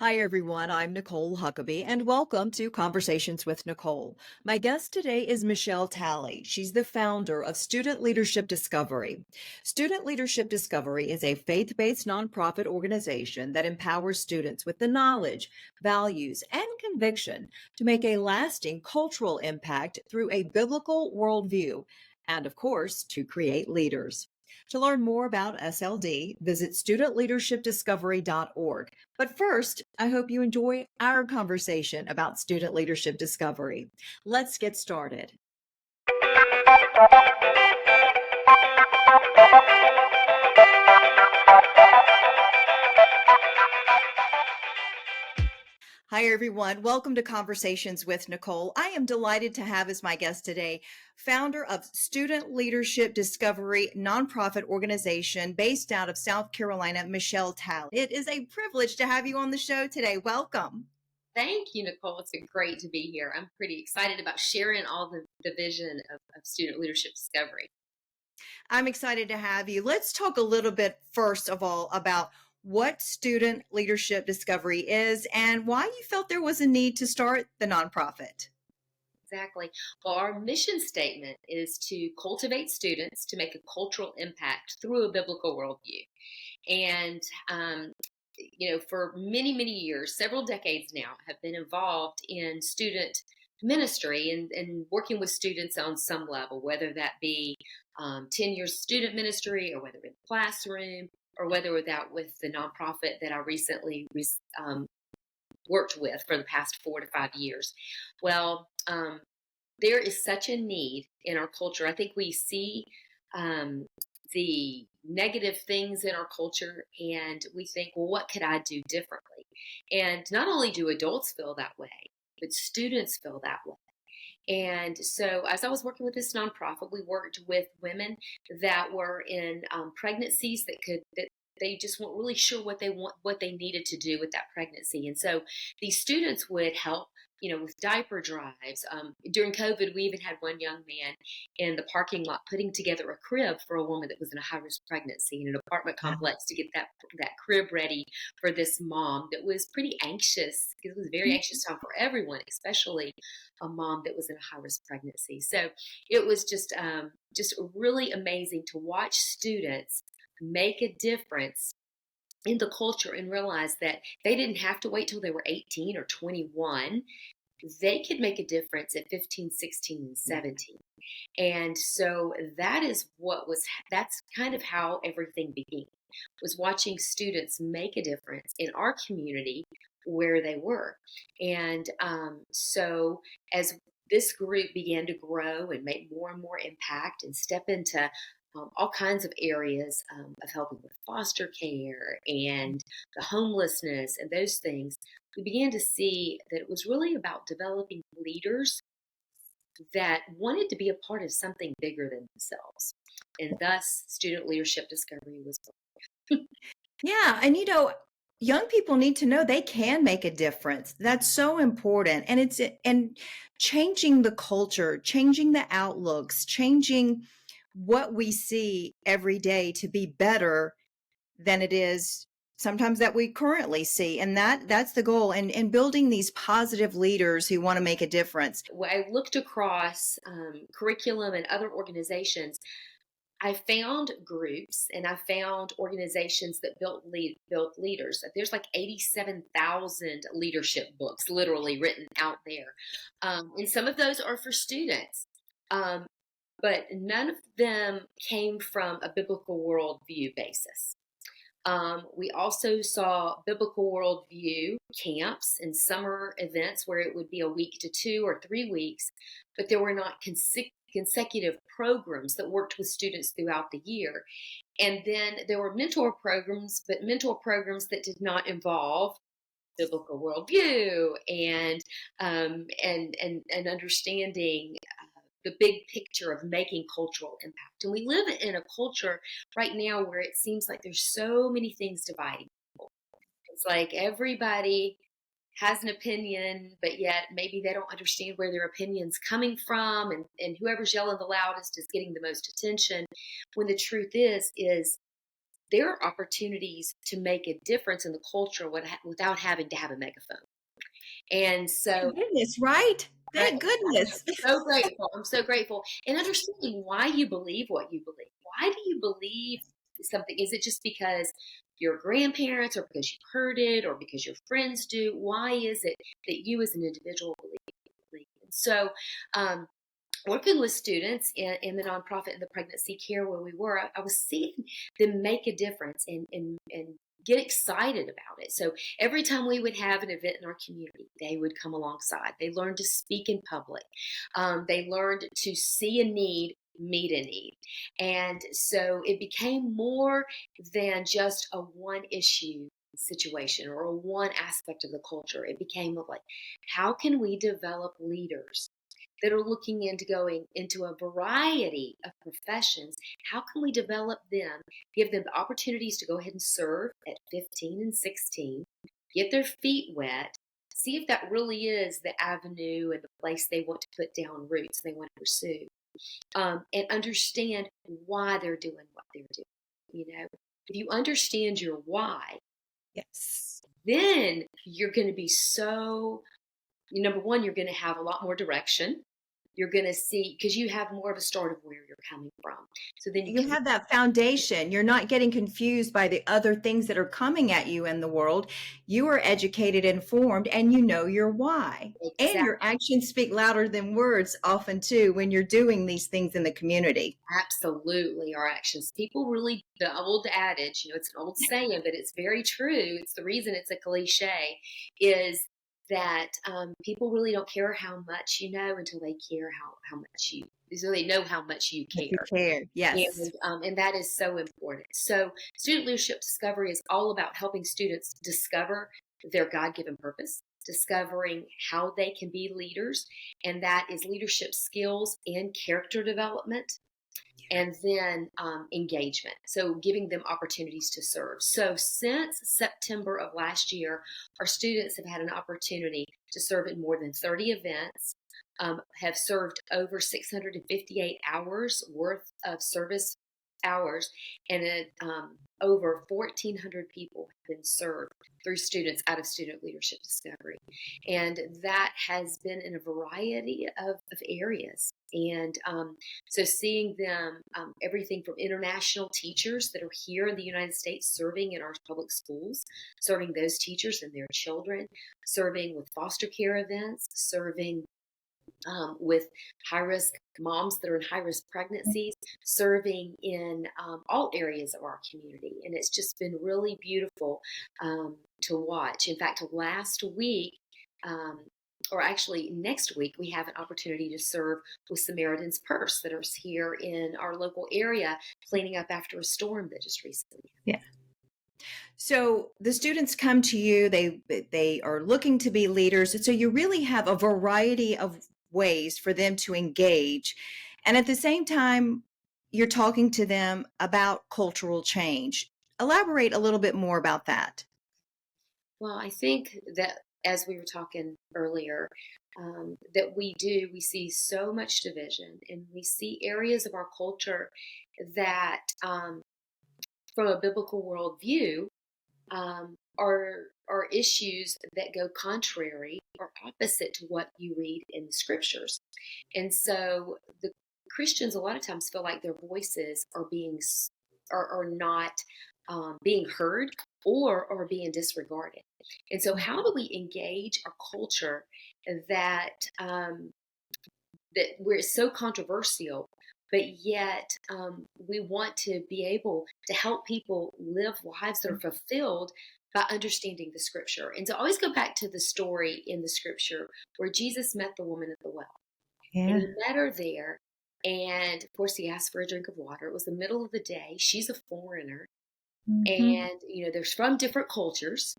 Hi, everyone. I'm Nicole Huckabee, and welcome to Conversations with Nicole. My guest today is Michele Talley. She's the founder of Student Leadership Discovery. Student Leadership Discovery is a faith based nonprofit organization that empowers students with the knowledge, values, and conviction to make a lasting cultural impact through a biblical worldview, and of course, to create leaders. To learn more about SLD, visit studentleadershipdiscovery.org. But first, I hope you enjoy our conversation about student leadership discovery. Let's get started. Hi, everyone. Welcome to Conversations with Nicole. I am delighted to have as my guest today founder of Student Leadership Discovery nonprofit organization based out of South Carolina, Michele Talley. It is a privilege to have you on the show today. Welcome. Thank you, Nicole. It's been great to be here. I'm pretty excited about sharing all the vision of student leadership discovery. I'm excited to have you. Let's talk a little bit, first of all, about what Student Leadership Discovery is and why you felt there was a need to start the nonprofit. Exactly. Well, our mission statement is to cultivate students to make a cultural impact through a biblical worldview. And, for many, many years, several decades now, have been involved in student ministry and working with students on some level, whether that be 10 years student ministry or whether in the classroom or whether that with the nonprofit that I recently worked with for the past 4 to 5 years. Well, there is such a need in our culture. I think we see um, the negative things in our culture and we think, well, what could I do differently? And not only do adults feel that way, but students feel that way. And so, as I was working with this nonprofit, we worked with women that were in pregnancies that they just weren't really sure what they needed to do with that pregnancy. And so, these students would help, with diaper drives. During COVID, we even had one young man in the parking lot putting together a crib for a woman that was in a high risk pregnancy in an apartment complex to get that crib ready for this mom that was pretty anxious. It was a very anxious time for everyone, especially a mom that was in a high risk pregnancy. So it was just really amazing to watch students make a difference in the culture and realize that they didn't have to wait till they were 18 or 21. They could make a difference at 15, 16, and 17. And so that's kind of how everything began, was watching students make a difference in our community where they were. And so as this group began to grow and make more and more impact and step into all kinds of areas of helping with foster care and the homelessness and those things, we began to see that it was really about developing leaders that wanted to be a part of something bigger than themselves. And thus, student leadership discovery was born. Yeah. Young people need to know they can make a difference. That's so important. And changing the culture, changing the outlooks, changing what we see every day to be better than it is sometimes that we currently see. And that's the goal. And building these positive leaders who want to make a difference. When I looked across curriculum and other organizations, I found groups and I found organizations that built leaders. There's like 87,000 leadership books literally written out there. And some of those are for students. But none of them came from a biblical worldview basis. We also saw biblical worldview camps and summer events where it would be a week to 2 or 3 weeks, but there were not consecutive programs that worked with students throughout the year. And then there were mentor programs, but mentor programs that did not involve biblical worldview and understanding the big picture of making cultural impact. And we live in a culture right now where it seems like there's so many things dividing people. It's like everybody has an opinion, but yet maybe they don't understand where their opinion's coming from, and whoever's yelling the loudest is getting the most attention. When the truth is there are opportunities to make a difference in the culture without having to have a megaphone. And so Thank goodness, right? I Thank goodness. so grateful. I'm so grateful. And understanding why you believe what you believe. Why do you believe something? Is it just because your grandparents, or because you've heard it, or because your friends do? Why is it that you as an individual believe what you believe? And so, um, working with students in the nonprofit in the pregnancy care where we were, I was seeing them make a difference and get excited about it. So every time we would have an event in our community, they would come alongside. They learned to speak in public. They learned to see a need, meet a need. And so it became more than just a one issue situation or a one aspect of the culture. It became of like, how can we develop leaders that are looking into going into a variety of professions? How can we develop them, give them the opportunities to go ahead and serve at 15 and 16, get their feet wet, see if that really is the avenue and the place they want to put down roots they want to pursue, and understand why they're doing what they're doing. You know, if you understand your why, Yes. then you're going to be so, number one, you're going to have a lot more direction. You're going to see, because you have more of a start of where you're coming from. So then you You can, have that foundation. You're not getting confused by the other things that are coming at you in the world. You are educated, informed, and you know your why. And your exactly, actions speak louder than words often too when you're doing these things in the community. absolutely our actions. People really, the old adage, it's an old saying, but it's very true. It's the reason it's a cliche, is that people really don't care how much you know until they care how much you, so they know how much you If you care. care. Yes. And that is so important. So, student leadership discovery is all about helping students discover their God given purpose, discovering how they can be leaders, and that is leadership skills and character development, and then engagement. So, giving them opportunities to serve. So, since September of last year, our students have had an opportunity to serve in more than 30 events, have served over 658 hours worth of service hours, and over 1,400 people have been served through students out of student leadership discovery. And that has been in a variety of areas. And so seeing them, everything from international teachers that are here in the United States serving in our public schools, serving those teachers and their children, serving with foster care events, serving with high risk moms that are in high risk pregnancies, serving in all areas of our community. And it's just been really beautiful to watch. In fact, last week, um, or actually next week, we have an opportunity to serve with Samaritan's Purse that are here in our local area, cleaning up after a storm that just recently. Yeah. So the students come to you, they are looking to be leaders. And so you really have a variety of ways for them to engage. And at the same time, you're talking to them about cultural change. Elaborate a little bit more about that. Well, I think that, as we were talking earlier, that we see so much division, and we see areas of our culture that, from a biblical worldview, are issues that go contrary or opposite to what you read in the scriptures. And so the Christians a lot of times feel like their voices are not being heard, or are being disregarded. And so, how do we engage a culture that that where it's so controversial, but yet we want to be able to help people live lives that are fulfilled by understanding the scripture? And so, I always go back to the story in the scripture where Jesus met the woman at the well, and Yeah. he met her there. And of course, he asked for a drink of water. It was the middle of the day. She's a foreigner. Mhm. And, they're from different cultures.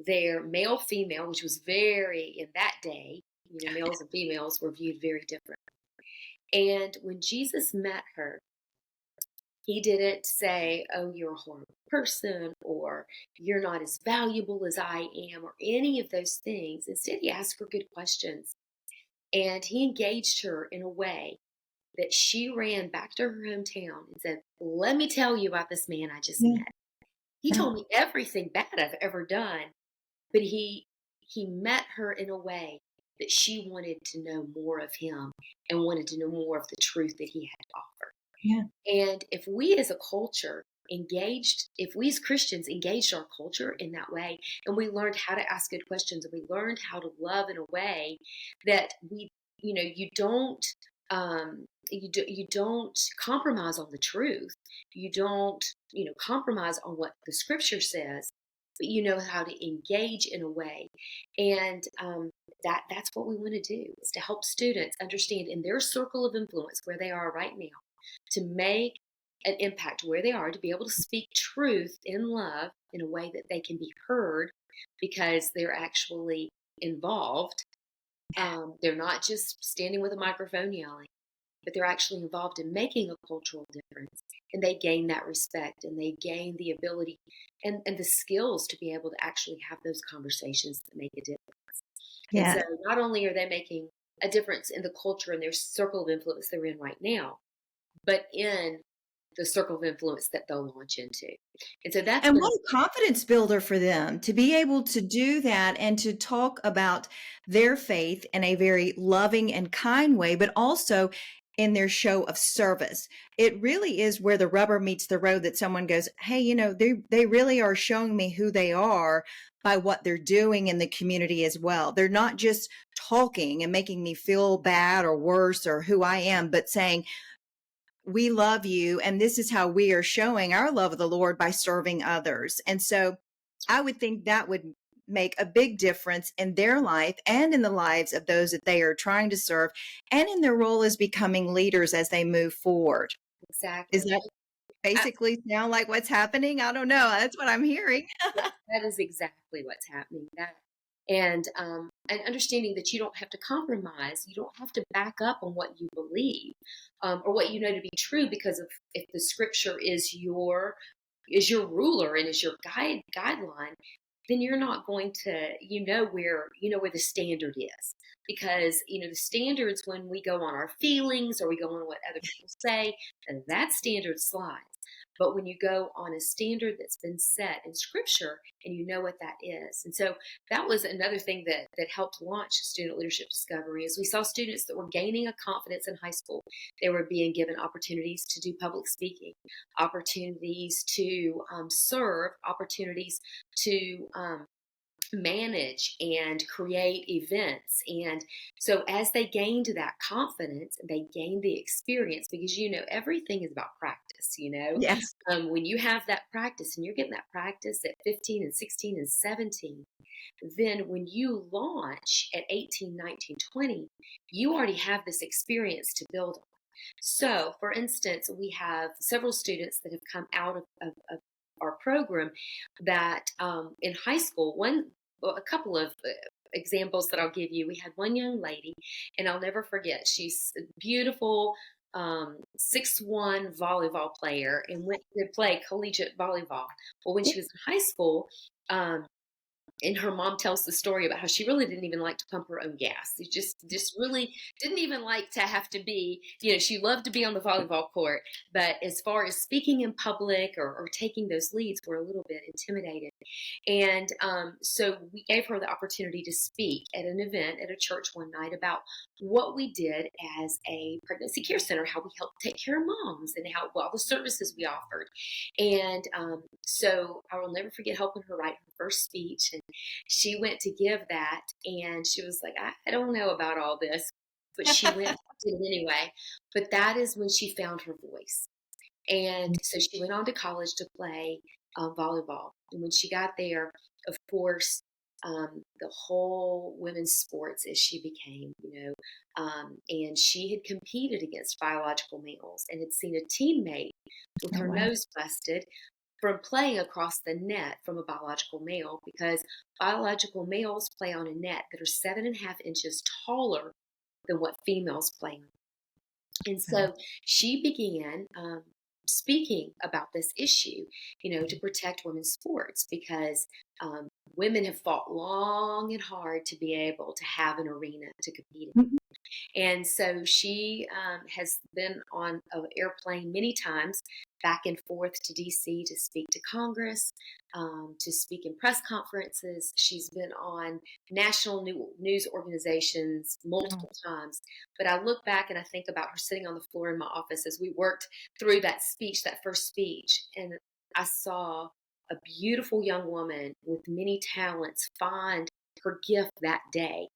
They're male, female, which was very, in that day, males and females were viewed very different. And when Jesus met her, he didn't say, "Oh, you're a horrible person," or "You're not as valuable as I am," or any of those things. Instead, he asked her good questions, and he engaged her in a way that she ran back to her hometown and said, "Let me tell you about this man I just Yeah. met. He Yeah. told me everything bad I've ever done, but he met her in a way that she wanted to know more of him and wanted to know more of the truth that he had to offer." Yeah. And if we as a culture engaged, if we as Christians engaged our culture in that way, and we learned how to ask good questions, and we learned how to love in a way that we, you don't, you don't compromise on the truth. You don't, compromise on what the Scripture says, but you know how to engage in a way, and that's what we want to do, is to help students understand in their circle of influence where they are right now, to make an impact where they are, to be able to speak truth in love in a way that they can be heard because they're actually involved. They're not just standing with a microphone yelling, but they're actually involved in making a cultural difference. And they gain that respect, and they gain the ability and the skills to be able to actually have those conversations that make a difference. And so Yeah. not only are they making a difference in the culture and their circle of influence they're in right now, but in the circle of influence that they'll launch into. And so that's And been what a confidence builder for them to be able to do that and to talk about their faith in a very loving and kind way, but also in their show of service. It really is where the rubber meets the road, that someone goes, "Hey, they really are showing me who they are by what they're doing in the community as well. They're not just talking and making me feel bad or worse or who I am, but saying, we love you, and this is how we are showing our love of the Lord, by serving others." And so I would think that would make a big difference in their life and in the lives of those that they are trying to serve, and in their role as becoming leaders as they move forward. Is exactly. that basically sound like what's happening? I don't know. That's what I'm hearing. That is exactly what's happening. And understanding that you don't have to compromise, you don't have to back up on what you believe, or what you know to be true, because of if the Scripture is your ruler and is your guideline, then you're not going to, where the standard is, because the standards, when we go on our feelings or we go on what other people say, and that standard slides. But when you go on a standard that's been set in Scripture, and you know what that is. And so that was another thing that helped launch Student Leadership Discovery, is we saw students that were gaining a confidence in high school. They were being given opportunities to do public speaking, opportunities to serve, opportunities to manage and create events. And so as they gained that confidence, they gained the experience, because everything is about practice. Yes. When you have that practice, and you're getting that practice at 15 and 16 and 17, then when you launch at 18, 19, 20, you already have this experience to build on. So, for instance, we have several students that have come out of our program that, in high school, a couple of examples that I'll give you. We had one young lady, and I'll never forget. She's a beautiful 6'1" volleyball player, and went to play collegiate volleyball. Well, when she was in high school, um, and her mom tells the story about how she really didn't even like to pump her own gas. She just really didn't even like to have to be, she loved to be on the volleyball court, but as far as speaking in public, or taking those leads, were a little bit intimidated. And so we gave her the opportunity to speak at an event at a church one night about what we did as a pregnancy care center, how we helped take care of moms, and all the services we offered. And so I will never forget helping her write her first speech. And she went to give that, and she was like, I don't know about all this, but she went and did it anyway. But that is when she found her voice. And so she went on to college to play volleyball. And when she got there, of course, the whole women's sports as she became, and she had competed against biological males and had seen a teammate with Oh, her wow. nose busted from playing across the net from a biological male, because biological males play on a net that are 7.5 inches taller than what females play on. And Wow. so she began speaking about this issue, to protect women's sports, because women have fought long and hard to be able to have an arena to compete in. And so she has been on an airplane many times back and forth to DC to speak to Congress, to speak in press conferences. She's been on national news organizations Oh, multiple times. But I look back and I think about her sitting on the floor in my office as we worked through that speech, that first speech, and I saw a beautiful young woman with many talents find her gift that day.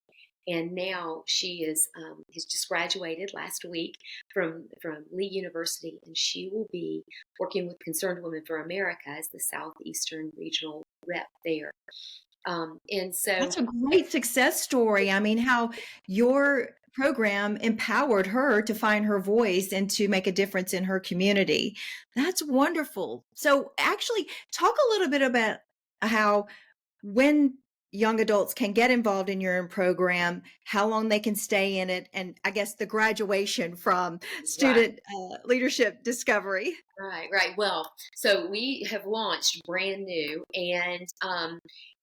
And now she is has just graduated last week from Lee University, and she will be working with Concerned Women for America as the Southeastern Regional Rep there. And so, that's a great success story. I mean, how your program empowered her to find her voice and to make a difference in her community. That's wonderful. So, actually, talk a little bit about how when young adults can get involved in your program, how long they can stay in it, and I guess the graduation from right. student leadership discovery. Right. Well, so we have launched brand new, and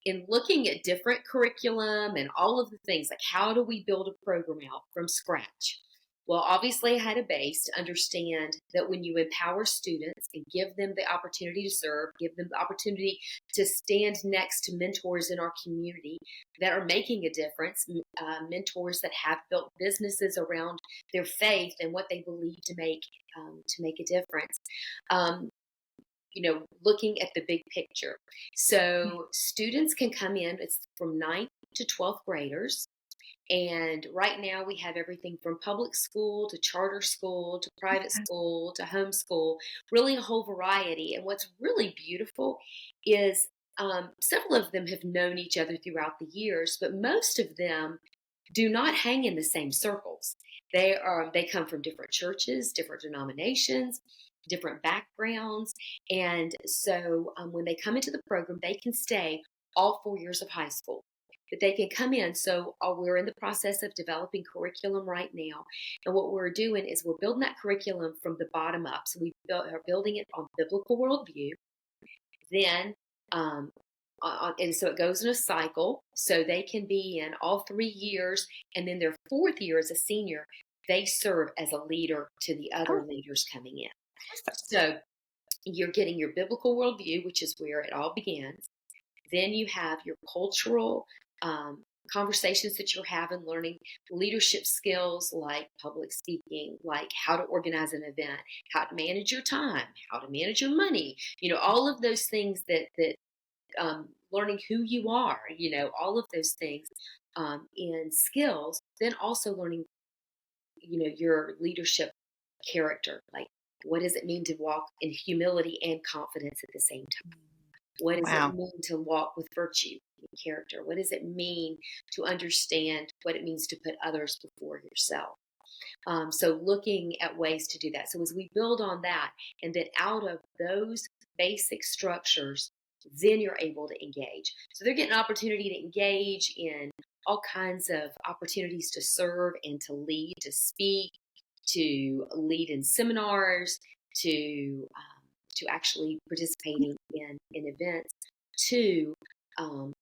in looking at different curriculum and all of the things, like how do we build a program out from scratch? Well, obviously, I had a base to understand that when you empower students and give them the opportunity to serve, give them the opportunity to stand next to mentors in our community that are making a difference, mentors that have built businesses around their faith and what they believe to make a difference. Um, looking at the big picture. So students can come in, it's from ninth to 12th graders. And right now we have everything from public school to charter school to private school to homeschool, really a whole variety. And what's really beautiful is several of them have known each other throughout the years, but most of them do not hang in the same circles. They come from different churches, different denominations, different backgrounds, and so when they come into the program, they can stay all 4 years of high school. But they can come in. So we're in the process of developing curriculum right now, and what we're doing is we're building that curriculum from the bottom up. So are building it on biblical worldview. Then and so it goes in a cycle. So they can be in all 3 years, and then their fourth year as a senior, they serve as a leader to the Oh, other leaders coming in. perfect. So you're getting your biblical worldview, which is where it all begins. Then you have your cultural conversations that you're having, learning leadership skills like public speaking, like how to organize an event, how to manage your time, how to manage your money. All of those things that learning who you are. All of those things in skills. Then also learning, your leadership character, like what does it mean to walk in humility and confidence at the same time? What does it Wow. mean to walk with virtue and character? What does it mean to understand what it means to put others before yourself? So looking at ways to do that. So as we build on that, and then out of those basic structures, then you're able to engage. So they're getting an opportunity to engage in all kinds of opportunities to serve and to lead, to speak, to lead in seminars, to actually participating in events, to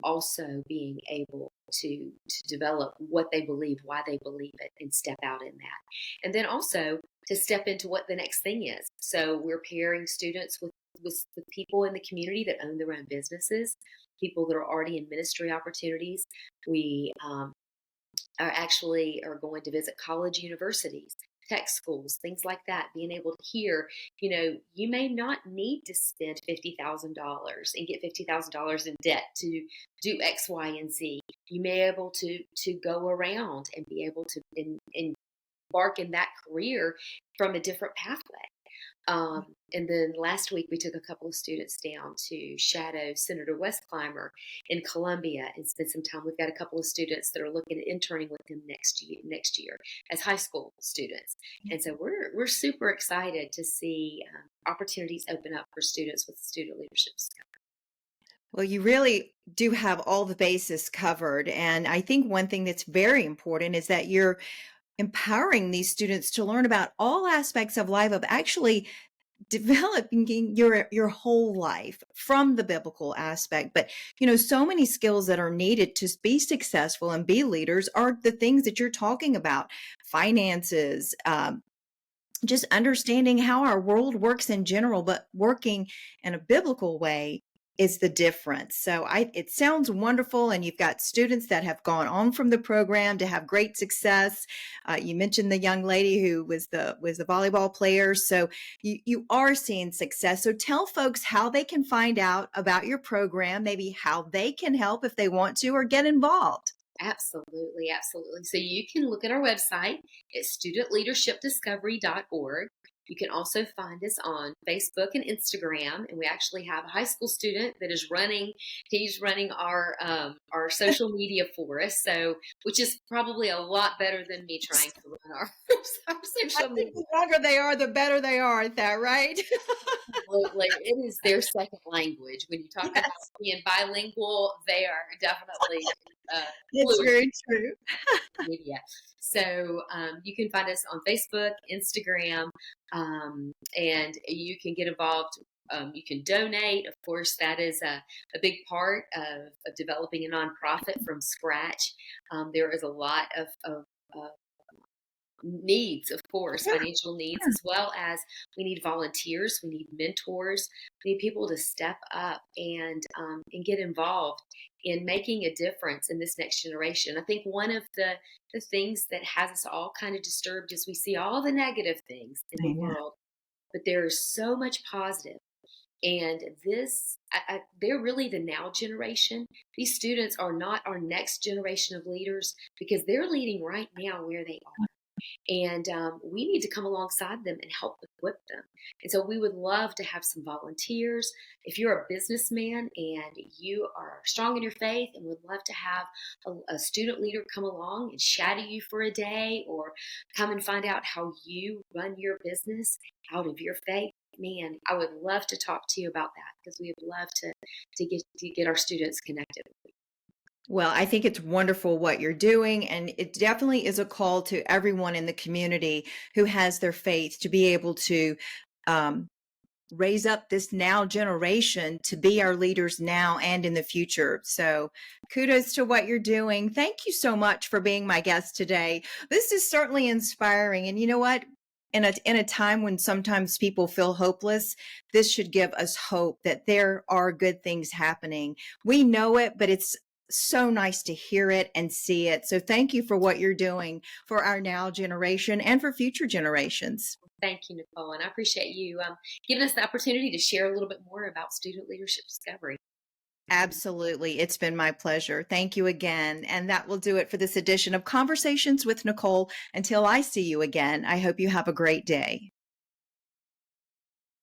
also being able to develop what they believe, why they believe it, and step out in that. And then also to step into what the next thing is. So we're pairing students with people in the community that own their own businesses, people that are already in ministry opportunities. We are going to visit college universities, tech schools, things like that, being able to hear, you may not need to spend $50,000 and get $50,000 in debt to do X, Y, and Z. You may be able to go around and be able to embark in that career from a different pathway. And then last week we took a couple of students down to shadow Senator Westheimer in Columbia and spent some time. We've got a couple of students that are looking at interning with him next year as high school students, and so we're super excited to see opportunities open up for students with student leadership skills. Well, you really do have all the bases covered. And I think one thing that's very important is that you're empowering these students to learn about all aspects of life, of actually developing your whole life from the biblical aspect. But so many skills that are needed to be successful and be leaders are the things that you're talking about: finances, just understanding how our world works in general, but working in a biblical way is the difference. So it sounds wonderful. And you've got students that have gone on from the program to have great success. You mentioned the young lady who was the volleyball player. So you are seeing success. So tell folks how they can find out about your program, maybe how they can help if they want to or get involved. Absolutely, absolutely. So you can look at our website at studentleadershipdiscovery.org. You can also find us on Facebook and Instagram, and we actually have a high school student that is running. He's running our social media for us, so which is probably a lot better than me trying to run our I social think media. the longer they are, the better they are. Is that right? Absolutely, it is their second language. When you talk about Yes, being bilingual, they are definitely it's fluent very true. media. So you can find us on Facebook, Instagram, and you can get involved. You can donate. Of course, that is a big part of developing a nonprofit from scratch. There is a lot of uh, needs, of course, Yeah. financial needs, as well as we need volunteers, we need mentors, we need people to step up and get involved in making a difference in this next generation. I think one of the things that has us all kind of disturbed is we see all the negative things in the Amen. world, but there is so much positive. And they're really the now generation. These students are not our next generation of leaders because they're leading right now where they are. And we need to come alongside them and help equip them. And so we would love to have some volunteers. If you're a businessman and you are strong in your faith and would love to have a student leader come along and shadow you for a day or come and find out how you run your business out of your faith, man, I would love to talk to you about that because we would love to get our students connected. Well, I think it's wonderful what you're doing, and it definitely is a call to everyone in the community who has their faith to be able to um, raise up this now generation to be our leaders now and in the future. So kudos to what you're doing. Thank you so much for being my guest today. This is certainly inspiring. And you know what? In a time when sometimes people feel hopeless, this should give us hope that there are good things happening. We know it, but it's so nice to hear it and see it. So thank you for what you're doing for our now generation and for future generations. Thank you, Nicole, and I appreciate you giving us the opportunity to share a little bit more about student leadership discovery. Absolutely. It's been my pleasure. Thank you again. And that will do it for this edition of Conversations with Nicole. Until I see you again, I hope you have a great day.